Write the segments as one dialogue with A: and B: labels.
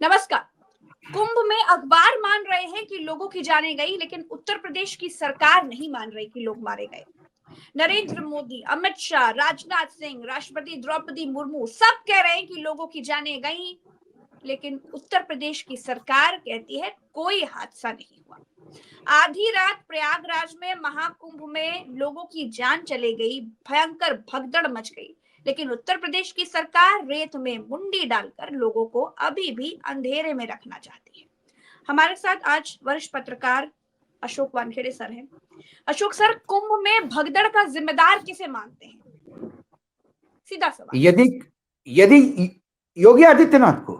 A: नमस्कार। कुंभ में अखबार मान रहे हैं कि लोगों की जानें गई, लेकिन उत्तर प्रदेश की सरकार नहीं मान रही कि लोग मारे गए। नरेंद्र मोदी, अमित शाह, राजनाथ सिंह, राष्ट्रपति द्रौपदी मुर्मू सब कह रहे हैं कि लोगों की जानें गई, लेकिन उत्तर प्रदेश की सरकार कहती है कोई हादसा नहीं हुआ। आधी रात प्रयागराज में महाकुंभ में लोगों की जान चली गई, भयंकर भगदड़ मच गई, लेकिन उत्तर प्रदेश की सरकार रेत में मुंडी डालकर लोगों को अभी भी अंधेरे में रखना चाहती है। हमारे साथ आज वरिष्ठ पत्रकार अशोक वानखेड़े सर हैं। अशोक सर, कुंभ में भगदड़ का जिम्मेदार किसे मानते हैं? सीधा सवाल।
B: यदि यदि योगी आदित्यनाथ को,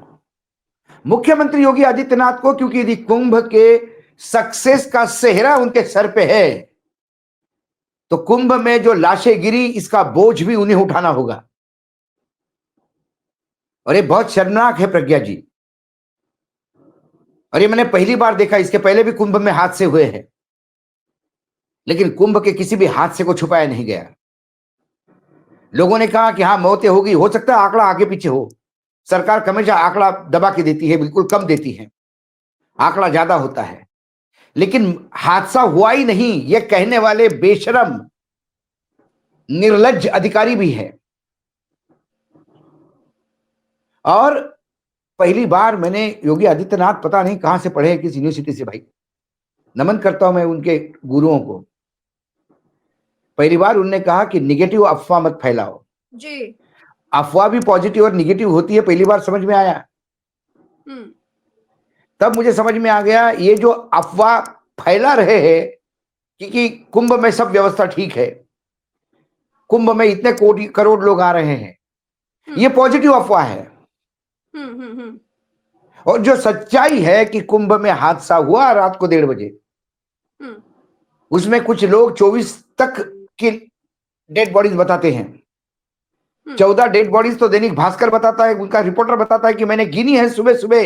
B: मुख्यमंत्री योगी आदित्यनाथ को, क्योंकि यदि कुंभ के सक्सेस का सेहरा उनके सर पे है तो कुंभ में जो लाशें गिरी इसका बोझ भी उन्हें उठाना होगा। और ये बहुत शर्मनाक है प्रज्ञा जी। और ये मैंने पहली बार देखा, इसके पहले भी कुंभ में हादसे हुए हैं, लेकिन कुंभ के किसी भी हादसे को छुपाया नहीं गया। लोगों ने कहा कि हाँ मौतें होगी, हो सकता है आंकड़ा आगे पीछे हो, सरकार हमेशा आंकड़ा दबा के देती है, बिल्कुल कम देती है, आंकड़ा ज्यादा होता है, लेकिन हादसा हुआ ही नहीं ये कहने वाले बेशरम निर्लज्ज अधिकारी भी है। और पहली बार मैंने योगी आदित्यनाथ, पता नहीं कहां से पढ़े हैं, किस यूनिवर्सिटी से, भाई नमन करता हूं मैं उनके गुरुओं को। पहली बार उन्होंने कहा कि निगेटिव अफवाह मत फैलाओ
A: जी।
B: अफवाह भी पॉजिटिव और निगेटिव होती है, पहली बार समझ में आया। तब मुझे समझ में आ गया ये जो अफवाह फैला रहे हैं कि कुंभ में सब व्यवस्था ठीक है, कुंभ में इतने कोटि करोड़ लोग आ रहे हैं, ये पॉजिटिव अफवाह है। और जो सच्चाई है कि कुंभ में हादसा हुआ रात को 1:30 बजे, उसमें कुछ लोग 24 तक की डेड बॉडीज बताते हैं। 14 डेड बॉडीज तो दैनिक भास्कर बताता है, उनका रिपोर्टर बताता है कि मैंने गिनी है सुबह सुबह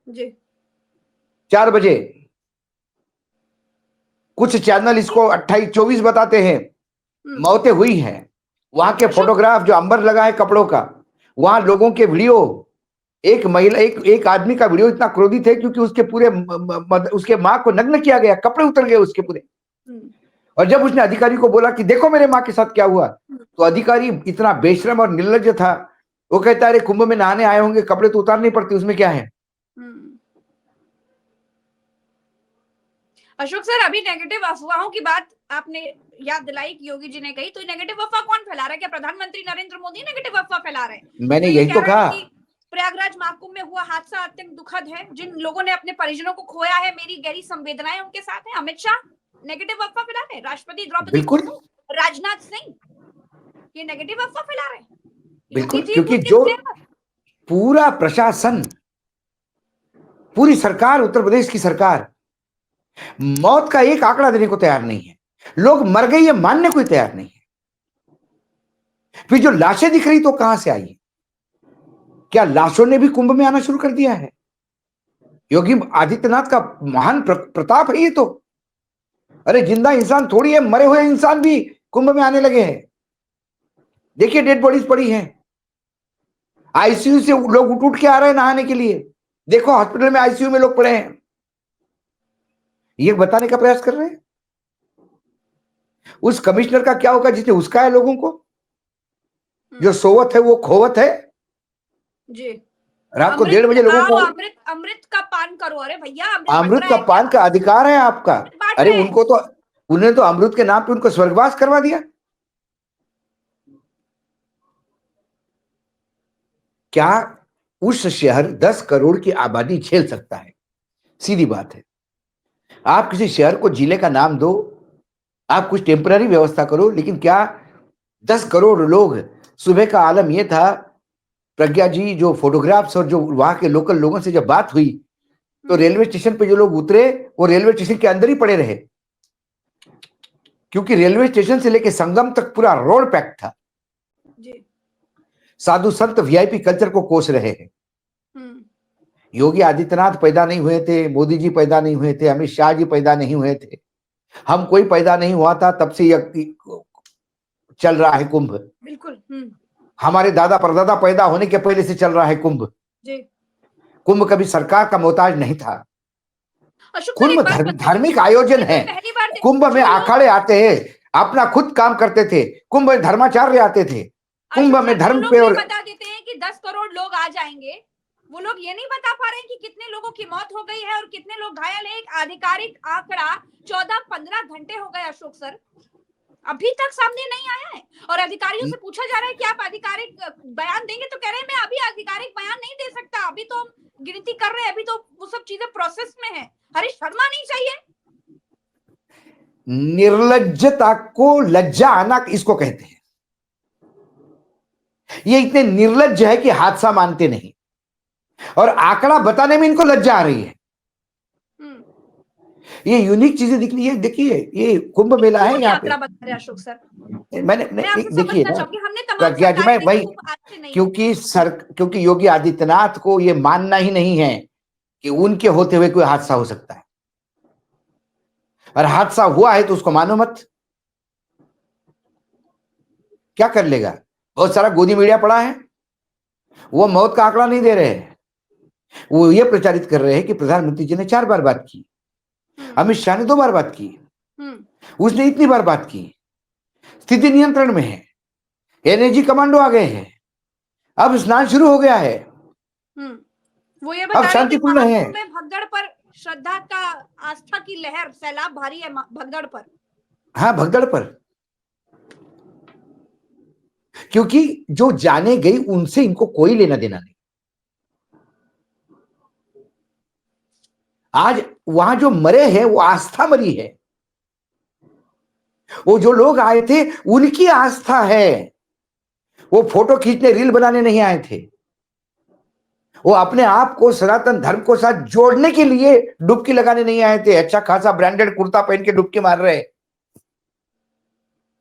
B: जी 4 बजे। कुछ चैनल इसको 28-24 बताते हैं मौतें हुई हैं। वहां के फोटोग्राफ जो अंबर लगा है कपड़ों का, वहां लोगों के वीडियो, एक महिला, एक आदमी का वीडियो इतना क्रोधित है क्योंकि उसके पूरे उसके मां को नग्न किया गया, कपड़े उतर गए उसके पूरे। और जब उसने अधिकारी को बोला कि देखो मेरे मां के साथ क्या हुआ, तो अधिकारी इतना बेशरम और निर्लज्ज था, वो कहता है अरे कुंभ में नहाने आए होंगे, कपड़े तो उतारने पड़ते, उसमें क्या है।
A: अशोक सर, अभी नेगेटिव अफवाहों की बात आपने याद दिलाई कि योगी जी ने कही, तो नेगेटिव अफवाह कौन फैला रहा है? क्या प्रधानमंत्री नरेंद्र मोदी नेगेटिव अफवाह फैला रहे हैं?
B: मैंने यही तो कहा।
A: प्रयागराज महाकुंभ में हुआ हादसा अत्यंत दुखद है, जिन लोगों ने अपने परिजनों को खोया है, मेरी गहरी संवेदनाएं उनके साथ है। अमित शाह नेगेटिव अफवाह फैला रहे हैं, राष्ट्रपति द्रौपदी मुर्मू, राजनाथ सिंह ये नेगेटिव अफवाह फैला रहे हैं।
B: बिल्कुल, क्योंकि जो पूरा प्रशासन, पूरी सरकार, उत्तर प्रदेश की सरकार मौत का एक आंकड़ा देने को तैयार नहीं है। लोग मर गए ये मानने को तैयार नहीं है। फिर जो लाशें दिख रही तो कहां से आई? क्या लाशों ने भी कुंभ में आना शुरू कर दिया है? योगी आदित्यनाथ का महान प्रताप है ये तो। अरे जिंदा इंसान थोड़ी है, मरे हुए इंसान भी कुंभ में आने लगे हैं। देखिए डेड बॉडीज पड़ी हैं, आईसीयू से लोग उठ उठ के आ रहे हैं नहाने के लिए। देखो हॉस्पिटल में आईसीयू में लोग पड़े हैं। ये बताने का प्रयास कर रहे हैं उस कमिश्नर का क्या होगा जिसने उसका है लोगों को। जो सोवत है वो खोवत है
A: जी।
B: रात को 1:30 बजे लोगों को
A: अमृत का पान करो। अरे भैया,
B: अमृत का पान का अधिकार है आपका। अरे उनको तो, उन्हें तो अमृत के नाम पे उनको स्वर्गवास करवा दिया। क्या उस शहर 10 करोड़ की आबादी झेल सकता है? सीधी बात है। आप किसी शहर को जिले का नाम दो, आप कुछ टेम्पररी व्यवस्था करो, लेकिन क्या 10 करोड़ लोग? सुबह का आलम यह था प्रज्ञा जी, जो फोटोग्राफ्स और जो वहां के लोकल लोगों से जब बात हुई तो रेलवे स्टेशन पे जो लोग उतरे वो रेलवे स्टेशन के अंदर ही पड़े रहे, क्योंकि रेलवे स्टेशन से लेकर संगम तक पूरा रोड पैक था। साधु संत वीआईपी कल्चर को कोस रहे हैं। योगी आदित्यनाथ पैदा नहीं हुए थे, मोदी जी पैदा नहीं हुए थे, अमित शाह जी पैदा नहीं हुए थे, हम कोई पैदा नहीं हुआ था तब से यह चल रहा है कुंभ।
A: बिल्कुल।
B: हमारे दादा परदादा पैदा होने के पहले से चल रहा है कुंभ। कुंभ कभी सरकार का मोहताज नहीं था।
A: अशोक सर, एक
B: कुंभ
A: बात बताइए,
B: धार्मिक आयोजन है।
A: पहली बार
B: कुंभ में
A: जो लोग,
B: अखाड़े आते हैं, अपना खुद काम करते थे। कुंभ में धर्माचार्य आते थे। कुंभ
A: अशोक
B: में
A: सर, जो
B: धर्म
A: लोग
B: पे
A: ये
B: और
A: बता देते हैं कि 10 करोड़ लोग आ जाएंगे, वो लोग ये नहीं बता पा रहे हैं कि कितने लोगों की मौत हो गई है और कितने लोग घायल है। एक आधिकारिक आंकड़ा 14-15 घंटे हो गए अशोक सर, अभी तक सामने नहीं आया है। और अधिकारियों से पूछा जा रहा है कि आप आधिकारिक बयान देंगे, तो कह रहे हैं मैं अभी आधिकारिक बयान नहीं दे सकता, अभी तो हम गिनती कर रहे हैं, अभी तो वो सब चीजें प्रोसेस में है। हरीश शर्मा नहीं चाहिए।
B: निर्लज्जता को लज्जा आना इसको कहते हैं। ये इतने निर्लज्ज है कि हादसा मानते नहीं, और आंकड़ा बताने में इनको लज्जा आ रही है। ये यूनिक चीजें दिख रही है। देखिए, ये कुंभ मेला है यहाँ पे।
A: बता रहे अशोक सर,
B: मैंने देखिए ना,
A: हमने तमाम
B: प्रज्ञा जी, मैं भाई,
A: नहीं,
B: क्योंकि योगी आदित्यनाथ को ये मानना ही नहीं है कि उनके होते हुए कोई हादसा हो सकता है, और हादसा हुआ है तो उसको मानो मत। क्या कर लेगा? बहुत सारा गोदी मीडिया पड़ा है, वो मौत का आंकड़ा नहीं दे रहे हैं। वो ये प्रचारित कर रहे हैं कि प्रधानमंत्री जी ने 4 बार बात की, अमित शाह ने 2 बार बात की, उसने इतनी बार बात की, स्थिति नियंत्रण में है, एनएजी कमांडो आ गए हैं, अब स्नान शुरू हो गया है,
A: वो ये
B: अब
A: बता रहे हैं कि
B: शांतिपूर्ण है।
A: महाकुंभ में भगदड़ पर श्रद्धा का, आस्था की लहर, सैलाब भारी है भगदड़ पर।
B: हाँ, भगदड़ पर, क्योंकि जो जाने गई उनसे इनको कोई लेना देना नहीं। आज वहां जो मरे हैं वो आस्था मरी है, वो जो लोग आए थे उनकी आस्था है। वो फोटो खींचने, रील बनाने नहीं आए थे, वो अपने आप को सनातन धर्म को साथ जोड़ने के लिए डुबकी लगाने नहीं आए थे। अच्छा खासा ब्रांडेड कुर्ता पहन के डुबकी मार रहे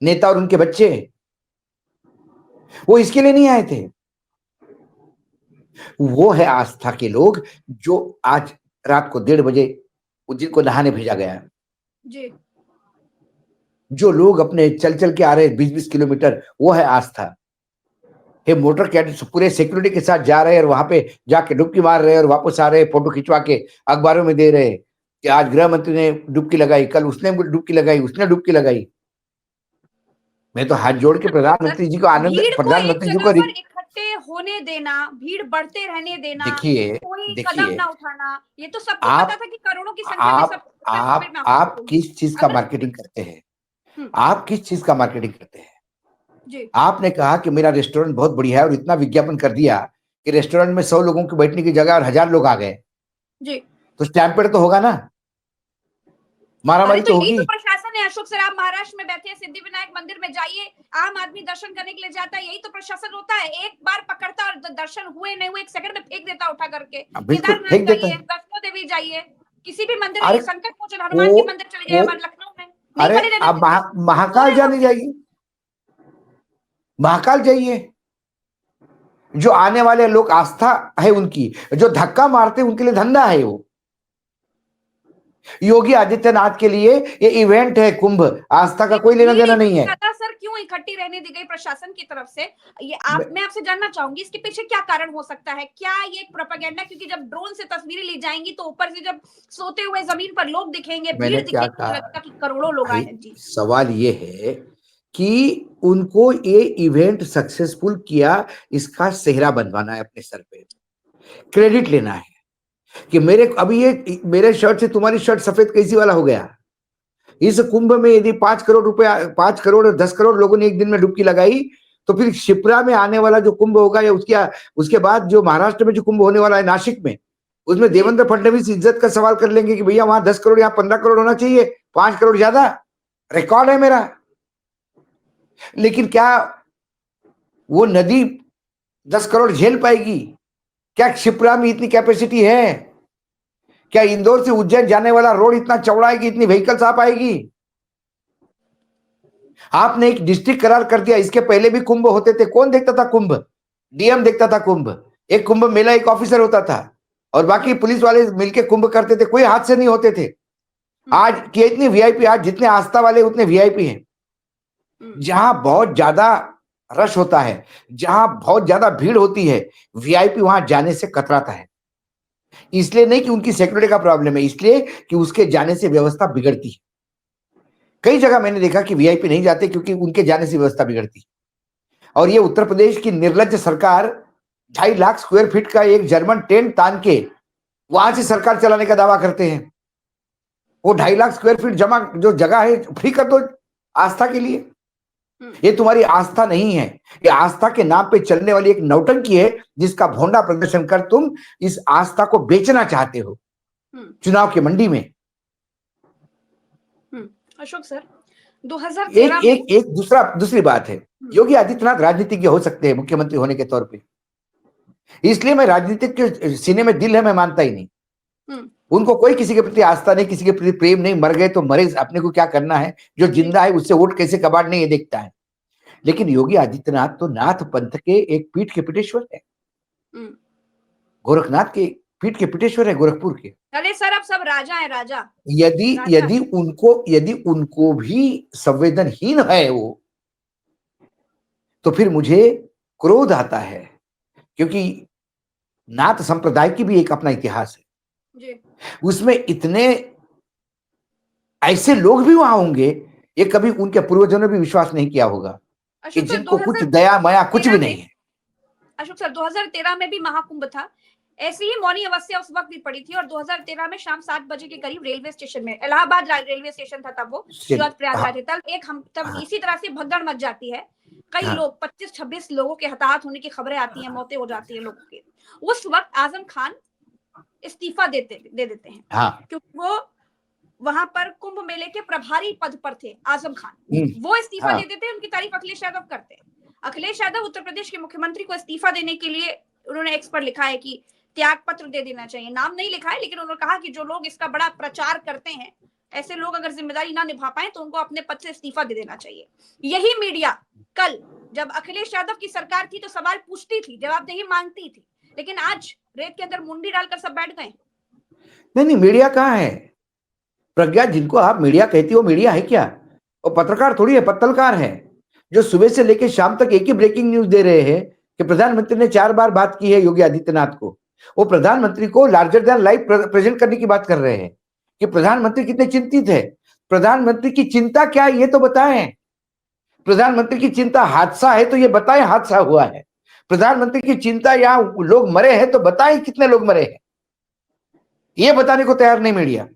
B: नेता और उनके बच्चे, वो इसके लिए नहीं आए थे। वो है आस्था के लोग, जो आज रात को 1:30 बजे जिनको नहाने भेजा गया जी, जो लोग अपने चल चल के आ रहे 20-20 किलोमीटर, वो है आस्था। ये मोटर कैडेट्स पूरे सिक्योरिटी के साथ जा रहे हैं और वहां पे जाके डुबकी मार रहे हैं और वापस आ रहे हैं, फोटो खिंचवा के अखबारों में दे रहे हैं कि आज गृह मंत्री ने डुबकी लगाई, कल उसने डुबकी लगाई, उसने डुबकी लगाई। मैं तो हाथ जोड़ के प्रधानमंत्री जी को प्रधानमंत्री जी को
A: इकट्ठे होने देना, भीड़ बढ़ते रहने देना, कोई कदम ना उठाना, ये तो सबको पता था कि करोड़ों की संख्या में सब
B: आप किस चीज का मार्केटिंग करते हैं? आप किस चीज का मार्केटिंग करते हैं? जी। आपने कहा कि मेरा रेस्टोरेंट बहुत बढ़िया है और इतना विज्ञापन कर दिया कि रेस्टोरेंट में 100 लोगों की बैठने की जगह और 1000 लोग आ गए जी, तो स्टैम्पेड तो होगा ना, मारामारी तो होगी। तो
A: प्रशासन है अशोक सर, आप महाराष्ट्र में बैठे सिद्धिविनायक मंदिर में जाइए, आम आदमी दर्शन करने के लिए जाता है, यही तो प्रशासन होता है। एक बार पकड़ता और दर्शन हुए नहीं हुए 1 सेकंड में फेंक देता उठा करके। केदारनाथ जाइए, वैष्णो देवी जाइए, किसी भी मंदिर, संकट मोचन हनुमान के मंदिर चले जाइए, हमारे लखनऊ में।
B: अरे आप महाकाल जाने जाइए, महाकाल जाइए। जो आने वाले लोग आस्था है उनकी, जो धक्का मारते उनके लिए धंधा है। वो योगी आदित्यनाथ के लिए ये इवेंट है कुंभ, आस्था का कोई लेना देना नहीं है।
A: सर क्यों इकट्ठी रहने दी गई प्रशासन की तरफ से, ये मैं आपसे जानना चाहूंगी, इसके पीछे क्या कारण हो सकता है? क्या ये एक प्रोपेगेंडा? क्योंकि जब ड्रोन से तस्वीरें ली जाएंगी तो ऊपर से जब सोते हुए जमीन पर लोग दिखेंगे, भीड़ दिखेगी, करोड़ों लोग आए हैं जी।
B: सवाल ये है कि उनको ये इवेंट सक्सेसफुल किया, इसका सेहरा बनवाना है, अपने सर पे क्रेडिट लेना है कि मेरे शर्ट से तुम्हारी शर्ट सफेद कैसी वाला हो गया। इस कुंभ में यदि 5 करोड़ रुपया, 5 करोड़ और 10 करोड़ लोगों ने एक दिन में डुबकी लगाई, तो फिर शिप्रा में आने वाला जो कुंभ होगा या उसके बाद जो महाराष्ट्र में जो कुंभ होने वाला है नासिक में, उसमें देवेंद्र फडणवीस इज्जत का सवाल कर लेंगे कि भैया वहां 10 करोड़, यहाँ 15 करोड़ होना चाहिए, 5 करोड़ ज्यादा, रिकॉर्ड है मेरा। लेकिन क्या वो नदी 10 करोड़ झेल पाएगी? क्या क्षिप्रा में इतनी कैपेसिटी है? क्या इंदौर से उज्जैन जाने वाला रोड इतना चौड़ा है कि इतनी व्हीकल्स आ पाएगी? आपने एक डिस्ट्रिक्ट करार कर दिया। इसके पहले भी कुंभ होते थे, कौन देखता था कुंभ? डीएम देखता था कुंभ। एक कुंभ मेला एक ऑफिसर होता था और बाकी पुलिस वाले मिलके कुंभ करते थे, कोई हादसे नहीं होते थे। आज की इतनी वीआईपी, आज जितने आस्था वाले उतने वीआईपी हैं। जहां बहुत ज्यादा रश होता है, जहां बहुत ज्यादा भीड़ होती है, वीआईपी वहां जाने से कतराता है। इसलिए नहीं कि उनकी सिक्योरिटी का प्रॉब्लम है, इसलिए कि उसके जाने से व्यवस्था बिगड़ती है। कई जगह मैंने देखा कि वीआईपी नहीं जाते क्योंकि उनके जाने से व्यवस्था बिगड़ती है। और ये उत्तर प्रदेश की निर्लज्ज सरकार 2.5 लाख स्क्वायर फीट का एक जर्मन टेंट तान के वहां से सरकार चलाने का दावा करते हैं। वो 2.5 लाख स्क्वायर फीट जमा जो जगह है फ्री कर दो आस्था के लिए। ये तुम्हारी आस्था नहीं है, ये आस्था के नाम पे चलने वाली एक नौटंकी है जिसका भोंडा प्रदर्शन कर तुम इस आस्था को बेचना चाहते हो चुनाव की मंडी में।
A: अशोक सर, 2013 में
B: एक दूसरी बात है, योगी आदित्यनाथ राजनीतिज्ञ हो सकते हैं मुख्यमंत्री होने के तौर पे, इसलिए मैं राजनीतिक के सीने में दिल है, मैं मानता ही नहीं। उनको कोई किसी के प्रति आस्था नहीं, किसी के प्रति प्रेम नहीं, मर गए तो मरे, अपने को क्या करना है, जो जिंदा है उससे वोट कैसे कबाड़ने ये देखता है। लेकिन योगी आदित्यनाथ तो नाथ पंथ के एक पीठ के पीठेश्वर है, गोरखनाथ के पीठ के पीठेश्वर है, गोरखपुर के।
A: अरे सर, अब सब राजा है, राजा।
B: यदि उनको भी संवेदनहीन है वो, तो फिर मुझे क्रोध आता है, क्योंकि नाथ संप्रदाय की भी एक अपना इतिहास है
A: जी।
B: उसमें इतने ऐसे लोग भी वहां होंगे, ये कभी उनके पूर्वजों ने भी विश्वास नहीं किया होगा कि जिनको कुछ दया माया कुछ भी नहीं है।
A: अशोक सर, 2013 में भी महाकुंभ था, ऐसी ही मौनी अवस्था उस वक्त भी पड़ी थी, और 2013 में शाम 7 बजे के करीब रेलवे स्टेशन में, इलाहाबाद रेलवे स्टेशन था तब वो, प्रयागराज है, तब इसी तरह से भगदड़ मच जाती है। कई लोग 25-26 लोगों के हताहत होने की खबरें आती हैं, मौतें हो जाती है लोगों की। उस वक्त आजम खान इस्तीफा दे देते हैं, क्योंकि वो वहां पर कुंभ मेले के प्रभारी पद पर थे आजम खान। वो इस्तीफा दे देते हैं, उनकी तारीफ अखिलेश यादव करते हैं। अखिलेश यादव उत्तर प्रदेश के मुख्यमंत्री को इस्तीफा देने के लिए उन्होंने एक्स पर लिखा है कि त्याग पत्र दे देना चाहिए, नाम नहीं लिखा है, लेकिन उन्होंने कहा कि जो लोग इसका बड़ा प्रचार करते हैं, ऐसे लोग अगर जिम्मेदारी ना निभा पाए तो उनको अपने पद से इस्तीफा दे देना चाहिए। यही मीडिया कल जब अखिलेश यादव की सरकार थी तो सवाल पूछती थी, जवाबदेही मांगती थी, लेकिन आज रेत के अंदर मुंडी डालकर सब बैठ गए।
B: नहीं, मीडिया कहाँ है? प्रज्ञा, जिनको आप मीडिया कहती हो, मीडिया है क्या? वो पत्रकार थोड़ी है, पत्तलकार है, जो सुबह से लेकर शाम तक एक ही ब्रेकिंग न्यूज दे रहे हैं कि प्रधानमंत्री ने 4 बार बात की है योगी आदित्यनाथ को। वो प्रधानमंत्री को लार्जर देन लाइफ प्रेजेंट करने की बात कर रहे हैं कि प्रधानमंत्री कितने चिंतित है। प्रधानमंत्री की चिंता क्या है ये तो बताएं। प्रधानमंत्री की चिंता हादसा है तो ये बताएं हादसा हुआ है। प्रधानमंत्री की चिंता यहाँ लोग मरे हैं तो बताएं कितने लोग मरे हैं। ये बताने को तैयार नहीं मीडिया।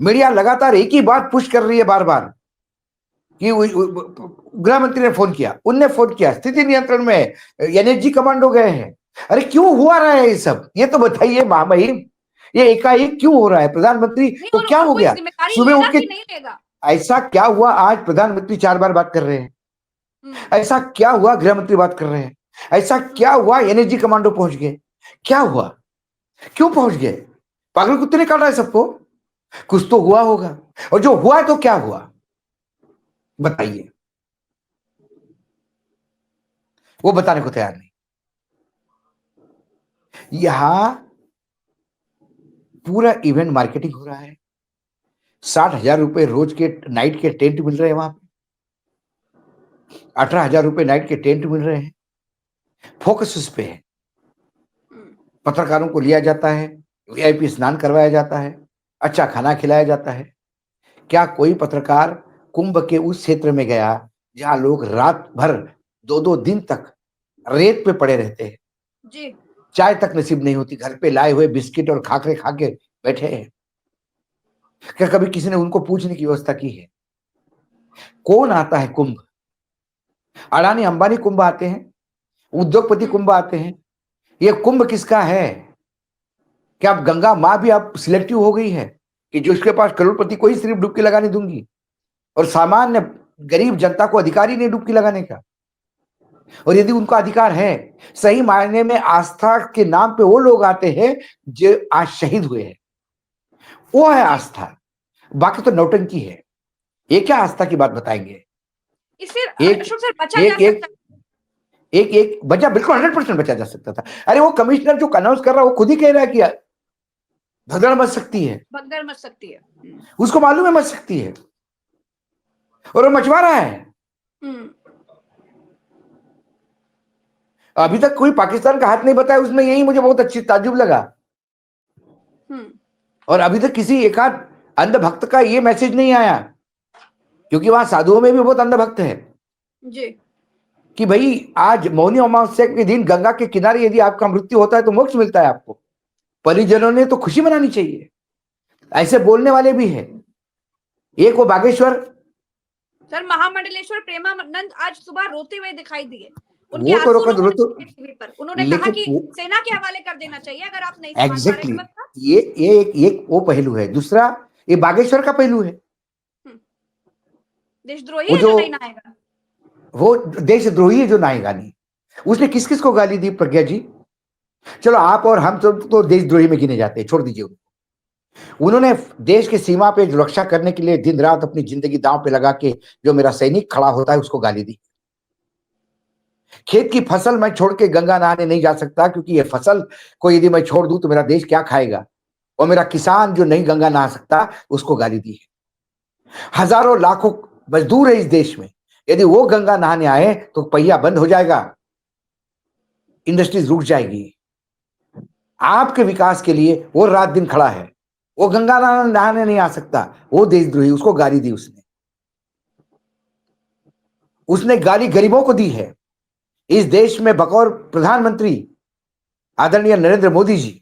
B: मीडिया लगातार एक ही बात पुश कर रही है बार बार कि गृह मंत्री ने फोन किया, उनने फोन किया, स्थिति नियंत्रण में, एनएसजी कमांडो गए हैं। अरे क्यों हुआ रहा है ये सब, ये तो बताइए महामहिम, ये एकाएक क्यों हो रहा है? प्रधानमंत्री को क्या हो गया? सुबह उठ के ऐसा क्या हुआ? आज प्रधानमंत्री 4 बार बात कर रहे हैं, ऐसा क्या हुआ? गृह मंत्री बात कर रहे हैं, ऐसा क्या हुआ? एनएसजी कमांडो पहुंच गए, क्या हुआ? क्यों पहुंच गए? पागल कुत्ते ने काटा है सबको, कुछ तो हुआ होगा। और जो हुआ तो क्या हुआ बताइए, वो बताने को तैयार नहीं। यहां पूरा इवेंट मार्केटिंग हो रहा है, 60,000 रुपए रोज के नाइट के टेंट मिल रहे हैं वहां पे, 18,000 रुपए नाइट के टेंट मिल रहे हैं। फोकस उस पे है, पत्रकारों को लिया जाता है, वीआईपी स्नान करवाया जाता है, अच्छा खाना खिलाया जाता है। क्या कोई पत्रकार कुंभ के उस क्षेत्र में गया जहां लोग रात भर 2-2 दिन तक रेत पे पड़े रहते हैं जी, चाय तक नसीब नहीं होती, घर पे लाए हुए बिस्किट और खाकरे खा के बैठे हैं? क्या कभी किसी ने उनको पूछने की व्यवस्था की है? कौन आता है कुंभ? अडानी अंबानी कुंभ आते हैं, उद्योगपति कुंभ आते हैं। ये कुंभ किसका है? क्या अब गंगा मां भी अब सिलेक्टिव हो गई है कि जो इसके पास करोड़पति को ही सिर्फ डुबकी लगाने दूंगी और सामान्य गरीब जनता को अधिकार ही नहीं डुबकी लगाने का? और यदि उनका अधिकार है, सही मायने में आस्था के नाम पे वो लोग आते हैं जो आज शहीद हुए हैं, वो है आस्था, बाकी तो नौटंकी है। ये क्या आस्था की बात बताएंगे? एक बचा, बिल्कुल 100% बचा जा सकता था। अरे वो कमिश्नर जो अनाउंस कर रहा है वो खुद ही कह रहा है कि भगदड़ मच सकती है,
A: भगदड़ मच सकती है,
B: उसको मालूम है मच सकती है और वो मचवा रहा है। अभी तक कोई पाकिस्तान का हाथ नहीं बताया उसमें, यही मुझे बहुत अच्छी ताज्जुब लगा।
A: हम्म।
B: और अभी तक किसी एकाध अंधभक्त का ये मैसेज नहीं आया, क्योंकि वहां साधुओं में भी बहुत अंधभक्त है,
A: जी।
B: कि भाई आज मौनी अमावस्या के दिन गंगा के किनारे यदि आपका मृत्यु होता है तो मोक्ष मिलता है आपको, परिजनों ने तो खुशी मनानी चाहिए। ऐसे बोलने वाले भी है। एक वो बागेश्वर,
A: सर महामंडलेश्वर प्रेमानंद आज सुबह रोते हुए दिखाई दिए। उनके
B: वो तो
A: आंसू
B: रोका
A: लोगों ने
B: तो,
A: देखे टीवी पर। उन्होंने कहा
B: लेकिन
A: कि
B: वो
A: सेना के हवाले कर देना चाहिए अगर आप नहीं संभाल पा रहे
B: एग्जैक्टली
A: व्यवस्था।
B: ये एक वो पहलू है। दूसरा ये बागेश्वर का पहलू है,
A: देशद्रोही
B: वो
A: है
B: जो
A: जो नहीं नहाएगा।
B: वो देशद्रोही है जो नहाएगा नहीं। उसने किस किस को गाली दी प्रज्ञा जी? चलो आप और हम तो देशद्रोही में गिने जाते हैं, छोड़ दीजिए उनको। उन्होंने देश की सीमा पे रक्षा करने के लिए दिन रात अपनी जिंदगी दांव पे लगा के जो मेरा सैनिक खड़ा होता है उसको गाली दी। खेत की फसल मैं छोड़ के गंगा नहाने नहीं जा सकता, क्योंकि ये फसल को यदि मैं छोड़ दूं तो मेरा देश क्या खाएगा, और मेरा किसान जो नहीं गंगा नहा सकता उसको गाली दी है। हजारों लाखों मजदूर है इस देश में, यदि वो गंगा नहाने आए तो पहिया बंद हो जाएगा, इंडस्ट्रीज रुक जाएगी। आपके विकास के लिए वो रात दिन खड़ा है, वो गंगा नहाने नहीं आ सकता, वो देशद्रोही, उसको गाली दी उसने। उसने गाली गरीबों को दी है। इस देश में बतौर प्रधानमंत्री आदरणीय नरेंद्र मोदी जी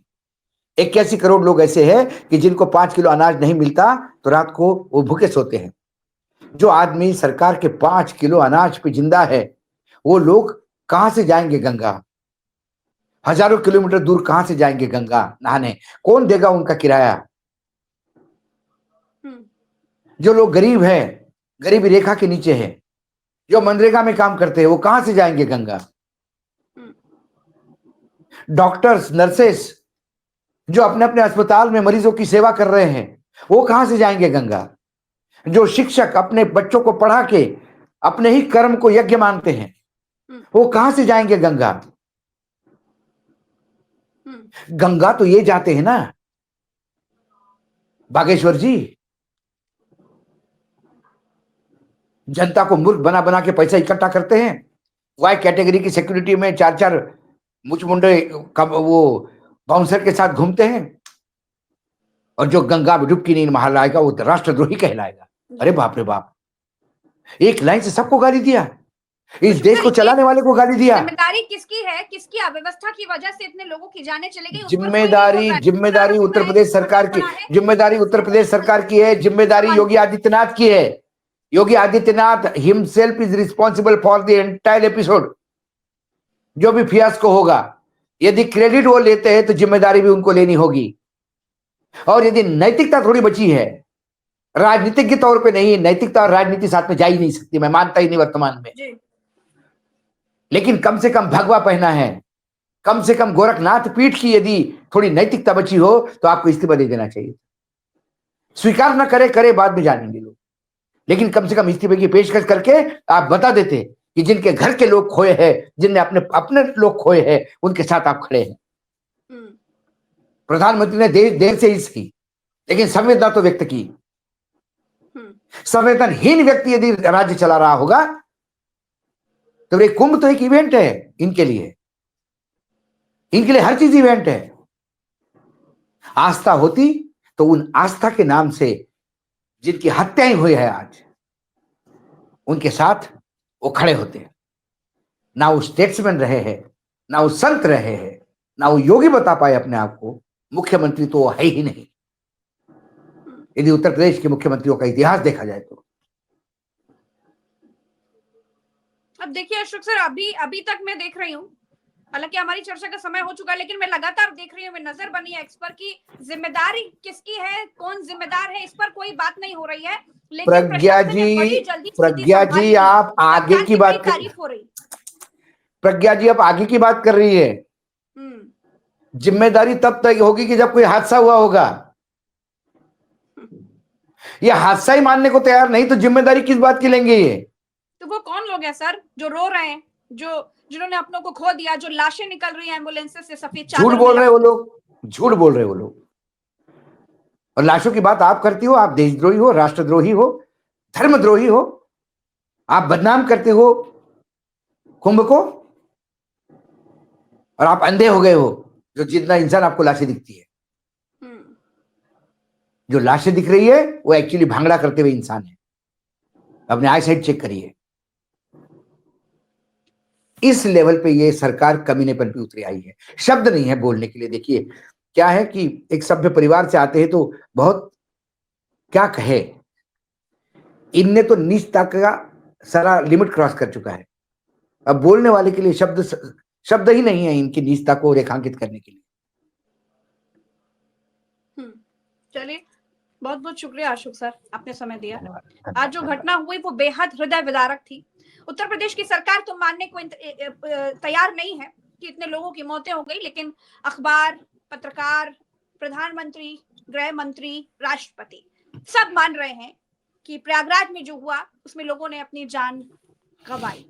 B: 81 करोड़ लोग ऐसे हैं कि जिनको 5 किलो अनाज नहीं मिलता तो रात को वो भूखे सोते हैं। जो आदमी सरकार के 5 किलो अनाज पे जिंदा है, वो लोग कहां से जाएंगे गंगा? हजारों किलोमीटर दूर कहां से जाएंगे गंगा नहाने? कौन देगा उनका किराया? जो लोग गरीब हैं, गरीबी रेखा के नीचे हैं, जो मनरेगा में काम करते हैं, वो कहां से जाएंगे गंगा? डॉक्टर्स, नर्सेस जो अपने अपने अस्पताल में मरीजों की सेवा कर रहे हैं, वो कहां से जाएंगे गंगा? जो शिक्षक अपने बच्चों को पढ़ा के अपने ही कर्म को यज्ञ मानते हैं, वो कहां से जाएंगे गंगा? गंगा तो ये जाते हैं ना बागेश्वर जी, जनता को मूर्ख बना बना के पैसा इकट्ठा करते हैं। वाई कैटेगरी की सिक्योरिटी में 4-4 मुचमुंडे वो बाउंसर के साथ घूमते हैं, और जो गंगा में डुबकी नहीं मार लाएगा वो राष्ट्रद्रोही कहलाएगा। अरे बाप रे बाप, एक लाइन से सबको गाली दिया, इस देश को चलाने वाले को गाली दिया।
A: जिम्मेदारी किसकी है? किसकी अव्यवस्था की वजह से इतने लोगों की जानें चली गई?
B: जिम्मेदारी उत्तर प्रदेश सरकार की, जिम्मेदारी उत्तर प्रदेश सरकार की है, जिम्मेदारी योगी आदित्यनाथ की है। Yogi Adityanath himself is responsible for the entire episode. जो भी फियास्को होगा, यदि क्रेडिट वो लेते हैं तो जिम्मेदारी भी उनको लेनी होगी। और यदि नैतिकता थोड़ी बची है, राजनीतिक के तौर पे नहीं, नैतिकता और राजनीति साथ में जा ही नहीं सकती, मैं मानता ही नहीं वर्तमान में। लेकिन कम से कम भगवा पहना है, कम से कम गोरखनाथ पीठ की यदि थोड़ी नैतिकता बची हो तो आपको इस्तीफा दे देना चाहिए। स्वीकार न करे बाद में जानेंगे लोग, लेकिन कम से कम इस्तीफे की पेशकश करके आप बता देते कि जिनके घर के लोग खोए हैं, जिनने अपने अपने लोग खोए हैं, उनके साथ आप खड़े हैं। प्रधानमंत्री ने देर से ही सही, लेकिन संवेदना तो व्यक्त की। संवेदनहीन व्यक्ति यदि राज्य चला रहा होगा तो ये कुंभ तो एक इवेंट है इनके लिए, हर चीज इवेंट है। आस्था होती तो उन आस्था के नाम से जिनकी हत्याएं हुई है आज, उनके साथ वो खड़े होते हैं। ना वो स्टेट्समैन रहे हैं, ना वो संत रहे हैं, ना वो योगी बता पाए अपने आप को, मुख्यमंत्री तो है ही नहीं यदि उत्तर प्रदेश के मुख्यमंत्रियों का इतिहास देखा जाए तो।
A: अब देखिए अशोक सर, अभी तक मैं देख रही हूँ, हालांकि हमारी चर्चा का समय हो चुका है, लेकिन मैं लगातार देख रही हूँ, मैं नजर बनी है एक्स पर कि जिम्मेदारी किसकी है, कौन जिम्मेदार है, इस पर कोई बात नहीं हो रही है। लेकिन
B: प्रज्ञा जी आप आगे की बात
A: तारीफ हो रही।
B: प्रज्ञा जी आप आगे की बात कर रही है। जिम्मेदारी तब तक होगी कि जब कोई हादसा हुआ होगा। ये हादसा ही मानने को तैयार नहीं तो जिम्मेदारी किस बात की लेंगे ये?
A: तो वो कौन लोग हैं सर जो रो रहे हैं, जिन्होंने अपनों को खो दिया, जो लाशें निकल रही हैं एम्बुलेंस से सफेद चादर?
B: झूठ बोल रहे वो लोग, झूठ बोल रहे वो लोग। और लाशों की बात आप करती हो, आप देशद्रोही हो, राष्ट्रद्रोही हो, धर्मद्रोही हो, आप बदनाम करते हो कुंभ को, और आप अंधे हो गए हो जो जितना इंसान आपको लाशें दिखती है। जो लाशें दिख रही है वो एक्चुअली भांगड़ा करते हुए इंसान है। अपने आई साइड चेक करिए। इस लेवल पे ये सरकार कमीने पर भी उतरी आई है, शब्द नहीं है बोलने के लिए। देखिए क्या है कि एक सभ्य परिवार से आते हैं तो बहुत क्या कहे, इनने तो नीचता का सारा लिमिट क्रॉस कर चुका है। अब बोलने वाले के लिए शब्द ही नहीं है इनकी नीचता को रेखांकित करने के लिए।
A: चलिए, बहुत बहुत शुक्रिया अशोक सर, आपने समय दिया।
B: धन्यवाद।
A: आज जो घटना हुई वो बेहद हृदय विदारक थी। उत्तर प्रदेश की सरकार तो मानने को तैयार नहीं है कि इतने लोगों की मौतें हो गई, लेकिन अखबार, पत्रकार, प्रधानमंत्री, गृह मंत्री, राष्ट्रपति सब मान रहे हैं कि प्रयागराज में जो हुआ उसमें लोगों ने अपनी जान गंवाई।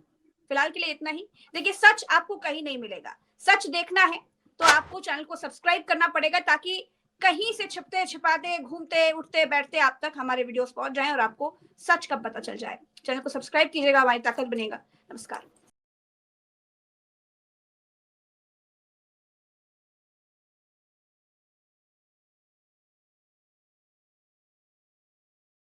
A: फिलहाल के लिए इतना ही। देखिए, सच आपको कहीं नहीं मिलेगा। सच देखना है तो आपको चैनल को सब्सक्राइब करना पड़ेगा, ताकि कहीं से छिपते छिपाते घूमते उठते बैठते आप तक हमारे वीडियोस पहुंच जाएं और आपको सच का पता चल जाए। चैनल को सब्सक्राइब कीजिएगा, हमारी ताकत बनेगा। नमस्कार।